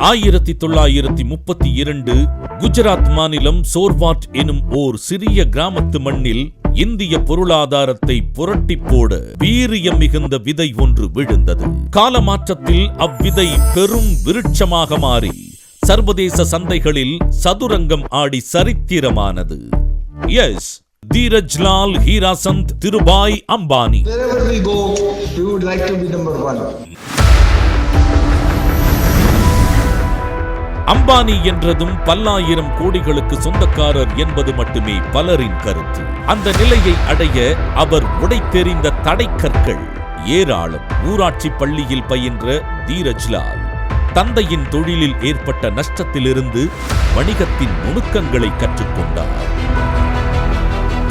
1932 குஜராத் மாநிலம் சோர்வாட் எனும் ஓர் சிறிய கிராமத்து மண்ணில் இந்திய பொருளாதாரத்தை புரட்டி போட வீரியம் மிகுந்த விதை ஒன்று விழுந்தது. காலமாற்றத்தில் அவ்விதை பெரும் விருட்சமாக மாறி சர்வதேச சந்தைகளில் சதுரங்கம் ஆடி சரித்திரமானது. எஸ், தீரஜ்லால் ஹீராசந்த் திருபாய் அம்பானி. அம்பானி என்றதும் பல்லாயிரம் கோடிகளுக்கு சொந்தக்காரர் என்பது மட்டுமே பலரின் கருத்து. அந்த நிலையை அடைய அவர் உடைத்தெறிந்த தடைக்கற்கள் ஏராளம். ஊராட்சி பள்ளியில் பயின்ற தீரஜ்லால் தந்தையின் தொழிலில் ஏற்பட்ட நஷ்டத்திலிருந்து வணிகத்தின் நுணுக்கங்களை கற்றுக்கொண்டார்.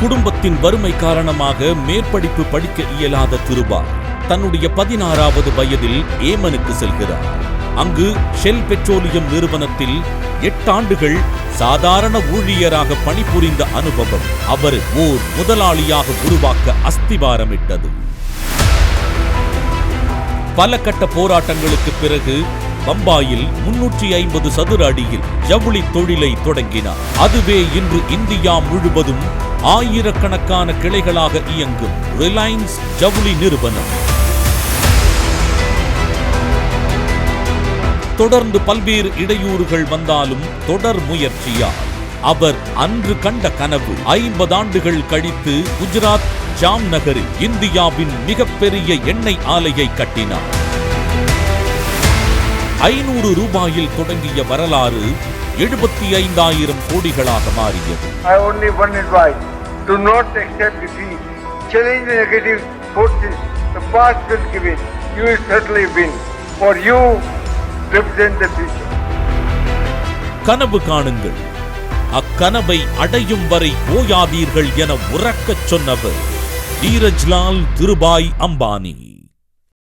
குடும்பத்தின் வறுமை காரணமாக மேற்படிப்பு படிக்க இயலாத திருபாய் தன்னுடைய 16வது வயதில் ஏமனுக்கு செல்கிறார். அங்கு ஷெல் பெட்ரோலியம் நிறுவனத்தில் 8 ஆண்டுகள் சாதாரண ஊழியராக பணிபுரிந்த அனுபவம் அவர் ஓர் முதலாளியாக உருவாக்க அஸ்திவாரமிட்டது. பல கட்ட போராட்டங்களுக்கு பிறகு பம்பாயில் 350 சதுர அடியில் ஜவுளி தொழிலை தொடங்கினார். அதுவே இன்று இந்தியா முழுவதும் ஆயிரக்கணக்கான கிளைகளாக இயங்கும் ரிலையன்ஸ் ஜவுளி நிறுவனம். தொடர்ந்து பல்வேறு இடையூறுகள் வந்தாலும் தொடர் முயற்சியால் அவர் அன்று கண்ட கனவு 50 ஆண்டுகள் கழித்து குஜராத் ஜாம்நகரில் இந்தியாவின் மிகப்பெரிய எண்ணெய் ஆலையை கட்டினார். 500 ரூபாயில் தொடங்கிய வரலாறு 75,000 கோடிகளாக மாறியது. I only one advice: do not accept defeat. Challenge the negative forces. The past will give in. You will certainly win. For you represent the future. கனவு காணுங்கள், அக்கனவை அடையும் வரை ஓயாதீர்கள் என உரக்கச் சொன்னவர் தீரஜ்லால் திருபாய் அம்பானி.